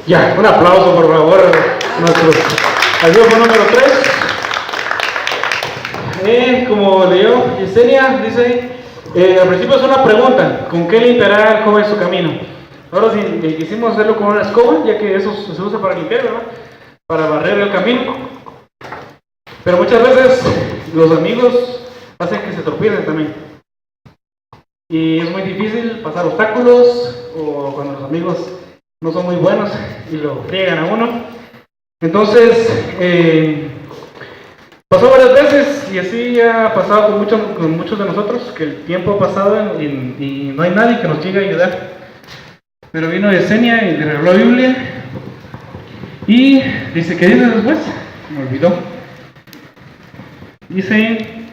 Ya, un aplauso por favor a nuestro ayudo número 3. Como leyó Yesenia, dice, al principio es una pregunta, ¿con qué limpiará el joven su camino? Ahora sí, quisimos hacerlo con una escoba, ya que eso se usa para limpiar, ¿verdad? Para barrer el camino. Pero muchas veces los amigos hacen que se tropiecen también. Y es muy difícil pasar obstáculos, o cuando los amigos no son muy buenos y lo friegan a uno. Entonces, pasó varias veces y así ha pasado con muchos de nosotros, que el tiempo ha pasado y no hay nadie que nos llegue a ayudar. Pero vino Yesenia y le regaló la Biblia y dice, ¿qué dice después? Me olvidó. Dice,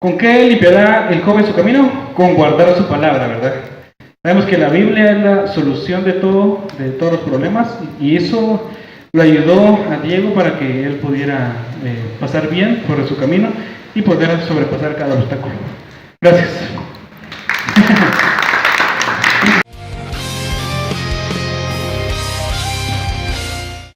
¿con qué limpiará el joven su camino? Con guardar su palabra, ¿verdad? Sabemos que la Biblia es la solución de todos los problemas, y eso lo ayudó a Diego para que él pudiera pasar bien por su camino y poder sobrepasar cada obstáculo. Gracias.